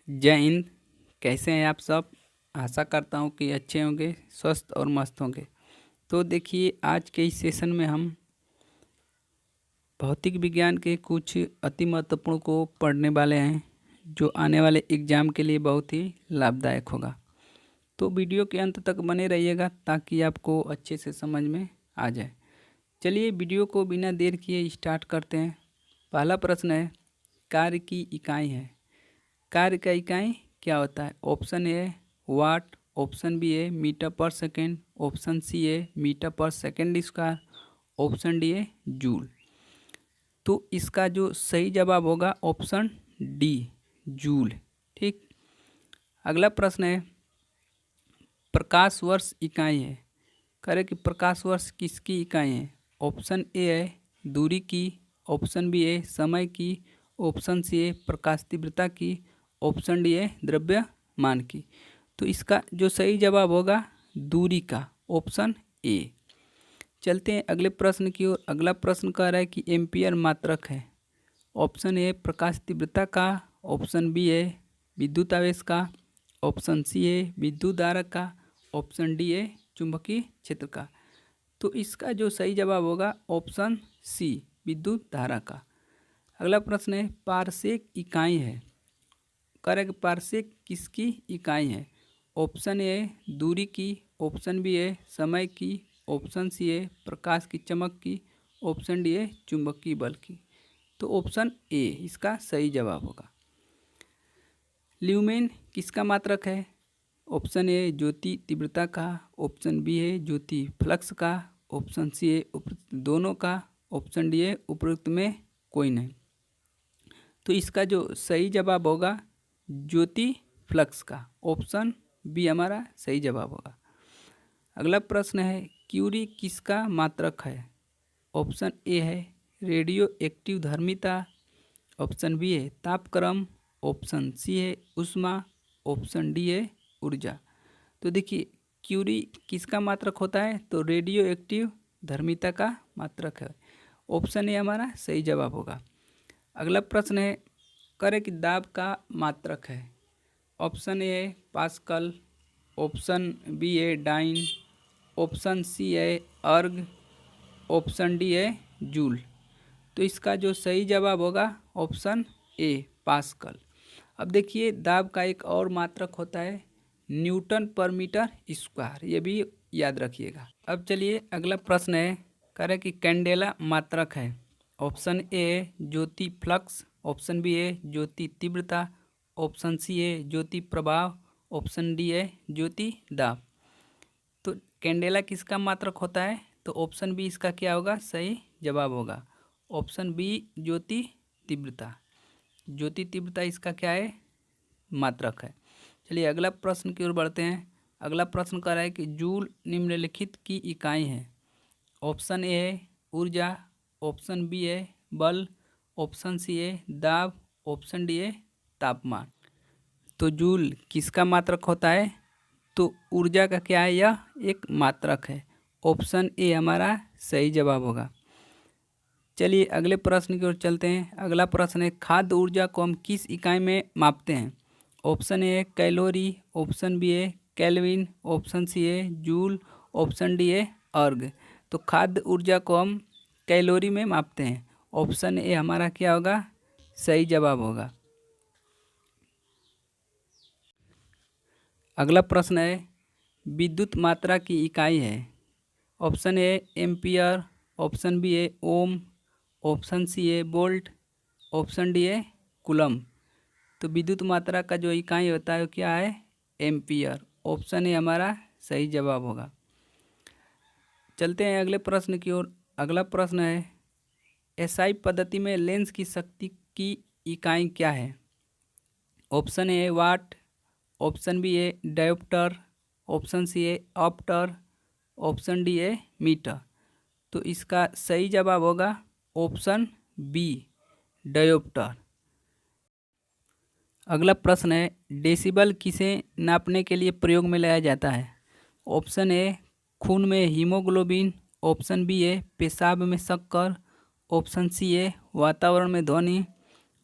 जय हिंद। कैसे हैं आप सब? आशा करता हूँ कि अच्छे होंगे, स्वस्थ और मस्त होंगे। तो देखिए, आज के इस सेशन में हम भौतिक विज्ञान के कुछ अति महत्वपूर्ण को पढ़ने वाले हैं, जो आने वाले एग्जाम के लिए बहुत ही लाभदायक होगा। तो वीडियो के अंत तक बने रहिएगा ताकि आपको अच्छे से समझ में आ जाए। चलिए वीडियो को बिना देर किए स्टार्ट करते हैं। पहला प्रश्न है, कार्य की इकाई है। कार्य का इकाई क्या होता है? Option A watt, option B है metre per second, option C है metre per second square, option D है जूल। तो इसका जो सही जवाब होगा ऑप्शन डी, जूल। ठीक। अगला प्रश्न है, प्रकाश वर्ष इकाई है। करें कि प्रकाश वर्ष किसकी इकाई है? ऑप्शन ए है दूरी की, ऑप्शन बी है समय की, ऑप्शन सी है प्रकाश तीव्रता की, ऑप्शन डी है द्रव्यमान की। तो इसका जो सही जवाब होगा दूरी का, ऑप्शन ए। चलते हैं अगले प्रश्न की ओर। अगला प्रश्न कह रहा है कि एम्पियर मात्रक है। ऑप्शन ए प्रकाश तीव्रता का, ऑप्शन बी है विद्युत आवेश का, ऑप्शन सी है विद्युत धारा का, ऑप्शन डी है चुंबकीय क्षेत्र का। तो इसका जो सही जवाब होगा ऑप्शन सी, विद्युत धारा का। अगला प्रश्न है, पारसेक इकाई है। करेक्ट, पारसेक किसकी इकाई है? ऑप्शन ए है दूरी की, ऑप्शन बी है समय की, ऑप्शन सी है प्रकाश की चमक की, ऑप्शन डी है चुंबकीय बल की। तो ऑप्शन ए इसका सही जवाब होगा। ल्यूमेन किसका मात्रक है? ऑप्शन ए ज्योति तीव्रता का, ऑप्शन बी है ज्योति फ्लक्स का, ऑप्शन सी है उपयुक्त दोनों का, ऑप्शन डी है उपयुक्त में कोई नहीं। तो इसका जो सही जवाब होगा ज्योति फ्लक्स का, ऑप्शन बी हमारा सही जवाब होगा। अगला प्रश्न है, क्यूरी किसका मात्रक है? ऑप्शन ए है रेडियो एक्टिव धर्मिता, ऑप्शन बी है तापक्रम, ऑप्शन सी है ऊष्मा, ऑप्शन डी है ऊर्जा। तो देखिए, क्यूरी किसका मात्रक होता है? तो रेडियो एक्टिव धर्मिता का मात्रक है। ऑप्शन ए हमारा सही जवाब होगा। अगला प्रश्न है, करें कि दाब का मात्रक है। ऑप्शन ए है पास्कल, ऑप्शन बी है डाइन, ऑप्शन सी है अर्ग, ऑप्शन डी है जूल। तो इसका जो सही जवाब होगा ऑप्शन ए, पास्कल। अब देखिए, दाब का एक और मात्रक होता है न्यूटन पर मीटर स्क्वायर, ये भी याद रखिएगा। अब चलिए अगला प्रश्न है, करें कि कैंडेला मात्रक है। ऑप्शन ए है ज्योति फ्लक्स, ऑप्शन बी है ज्योति तीव्रता, ऑप्शन सी है ज्योति प्रभाव, ऑप्शन डी है ज्योति दाब। तो कैंडेला किसका मात्रक होता है? तो ऑप्शन बी इसका क्या होगा? सही जवाब होगा ऑप्शन बी, ज्योति तीव्रता। ज्योति तीव्रता इसका क्या है? मात्रक है। चलिए अगला प्रश्न की ओर बढ़ते हैं। अगला प्रश्न कह रहा है कि जूल निम्नलिखित की इकाई है। ऑप्शन ए है ऊर्जा, ऑप्शन बी है बल, ऑप्शन सी है दाब, ऑप्शन डी है तापमान। तो जूल किसका मात्रक होता है? तो ऊर्जा का क्या है? यह एक मात्रक है। ऑप्शन ए हमारा सही जवाब होगा। चलिए अगले प्रश्न की ओर चलते हैं। अगला प्रश्न है, खाद्य ऊर्जा को हम किस इकाई में मापते हैं? ऑप्शन ए है कैलोरी, ऑप्शन बी है केल्विन, ऑप्शन सी है जूल, ऑप्शन डी है अर्ग। तो खाद्य ऊर्जा को हम कैलोरी में मापते हैं। ऑप्शन ए हमारा क्या होगा? सही जवाब होगा। अगला प्रश्न है, विद्युत मात्रा की इकाई है। Option A ampere, option B है ओम, ऑप्शन सी है वोल्ट, ऑप्शन डी है कूलम। तो विद्युत मात्रा का जो इकाई होता है वो क्या है? एम्पियर। ऑप्शन ए हमारा सही जवाब होगा। चलते हैं अगले प्रश्न की ओर। अगला प्रश्न है, एसआई पद्धति में लेंस की शक्ति की इकाई क्या है? Option A watt, option B है डायोप्टर, ऑप्शन सी है ऑप्टर, ऑप्शन डी है मीटर। तो इसका सही जवाब होगा ऑप्शन बी, डायोप्टर। अगला प्रश्न है, डेसिबल किसे नापने के लिए प्रयोग में लाया जाता है? ऑप्शन ए खून में हीमोग्लोबिन, ऑप्शन बी है पेशाब में शक्कर, ऑप्शन सी है वातावरण में ध्वनि,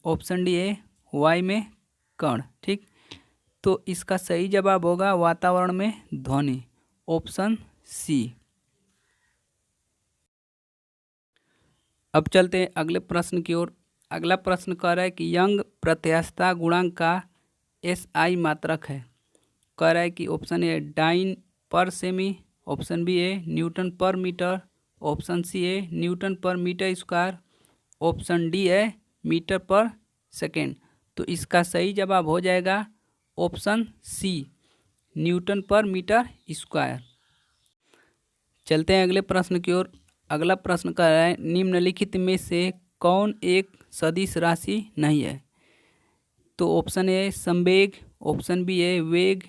ऑप्शन डी है वायु में कण। ठीक, तो इसका सही जवाब होगा वातावरण में ध्वनि, ऑप्शन सी। अब चलते हैं अगले प्रश्न की ओर। अगला प्रश्न कह रहा है कि यंग प्रत्यास्थता गुणांक का एसआई मात्रक है। कह रहा है कि option A dyne per cm, option B a newton per metre, option C a newton per metre square, option D है मीटर पर सेकेंड। तो इसका सही जवाब हो जाएगा option C, newton per metre square. चलते हैं अगले प्रश्न की ओर। अगला प्रश्न कह रहा है निम्नलिखित में से कौन एक सदिश राशि नहीं है। तो ऑप्शन ए संवेग, ऑप्शन बी है वेग,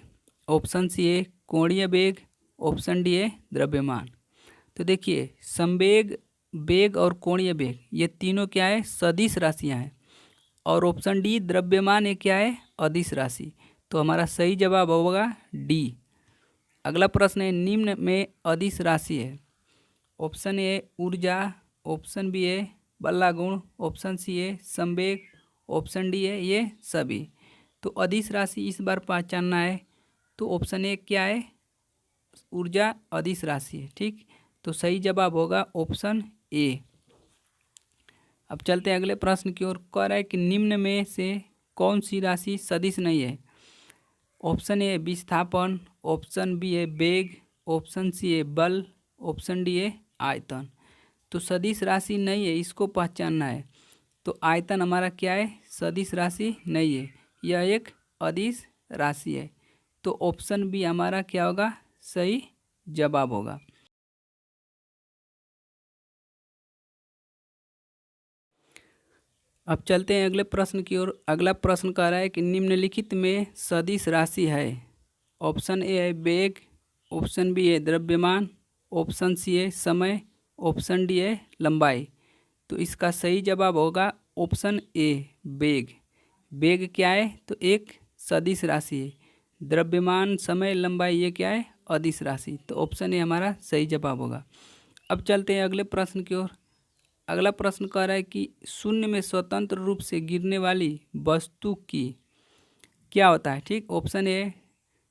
ऑप्शन सी है कोणीय वेग, ऑप्शन डी है द्रव्यमान। तो देखिए संवेग, वेग और कोणीय वेग ये तीनों क्या है, सदिश राशियां हैं। और ऑप्शन डी द्रव्यमान ये क्या है, अदिश राशि। तो हमारा सही जवाब होगा डी। अगला प्रश्न है निम्न में अदिश राशि है। ऑप्शन ए ऊर्जा, ऑप्शन बी है बल्लागुण, ऑप्शन सी है संवेग, ऑप्शन डी है ये सभी। तो अदिश राशि इस बार पहचानना है। तो ऑप्शन ए क्या है, ऊर्जा अदिश राशि है। ठीक, तो सही जवाब होगा ऑप्शन ए। अब चलते हैं अगले प्रश्न की ओर। कह रहा है कि निम्न में से कौन सी राशि सदिश नहीं है। ऑप्शन ए विस्थापन, ऑप्शन बी है वेग, ऑप्शन सी है बल, ऑप्शन डी है आयतन। तो सदिश राशि नहीं है, इसको पहचानना है। तो आयतन हमारा क्या है, सदिश राशि नहीं है, यह एक अदिश राशि है। तो ऑप्शन बी हमारा क्या होगा, सही जवाब होगा। अब चलते हैं अगले प्रश्न की ओर। अगला प्रश्न कह रहा है कि निम्नलिखित में सदिश राशि है। ऑप्शन ए है वेग, ऑप्शन बी है द्रव्यमान, ऑप्शन सी है समय, ऑप्शन डी है लंबाई। तो इसका सही जवाब होगा ऑप्शन ए वेग। वेग क्या है, तो एक सदिश राशि है। द्रव्यमान, समय, लंबाई ये क्या है, अदिश राशि। तो ऑप्शन ए हमारा सही जवाब होगा। अब चलते हैं अगले प्रश्न की ओर। अगला प्रश्न कह रहा है कि शून्य में स्वतंत्र रूप से गिरने वाली वस्तु की क्या होता है। ठीक, ऑप्शन ए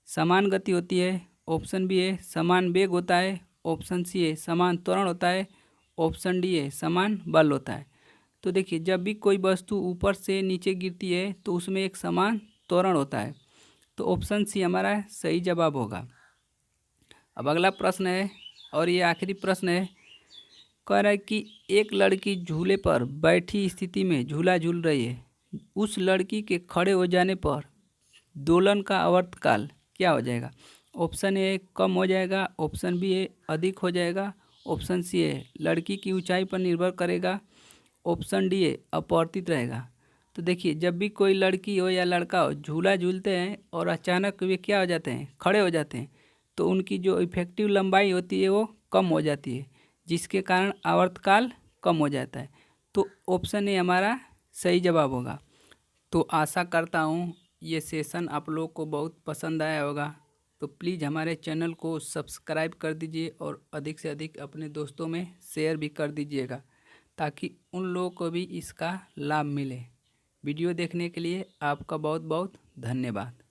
समान गति होती है, ऑप्शन बी है समान वेग होता है, ऑप्शन सी है समान त्वरण होता है, ऑप्शन डी है समान बल होता है। तो देखिए जब भी कोई वस्तु ऊपर से नीचे गिरती है तो उसमें एक समान त्वरण होता है। तो ऑप्शन सी हमारा सही जवाब होगा। अब अगला प्रश्न है और ये आखिरी प्रश्न है। कह रहा है कि एक लड़की झूले पर बैठी स्थिति में झूला झूल रही है। उस लड़की के खड़े हो जाने पर दोलन का आवर्तकाल क्या हो जाएगा। ऑप्शन ए कम हो जाएगा, ऑप्शन बी ए अधिक हो जाएगा, ऑप्शन सी ए लड़की की ऊंचाई पर निर्भर करेगा, ऑप्शन डी ए अपरिवर्तित रहेगा। तो देखिए जब भी कोई लड़की हो या लड़का हो झूला झूलते हैं और अचानक वे क्या हो जाते हैं, खड़े हो जाते हैं, तो उनकी जो इफेक्टिव लंबाई होती है वो कम हो जाती है, जिसके कारण आवर्तकाल कम हो जाता है। तो ऑप्शन ए हमारा सही जवाब होगा। तो आशा करता हूँ ये सेशन आप लोग को बहुत पसंद आया होगा। तो प्लीज़ हमारे चैनल को सब्सक्राइब कर दीजिए और अधिक से अधिक अपने दोस्तों में शेयर भी कर दीजिएगा, ताकि उन लोगों को भी इसका लाभ मिले। वीडियो देखने के लिए आपका बहुत बहुत धन्यवाद।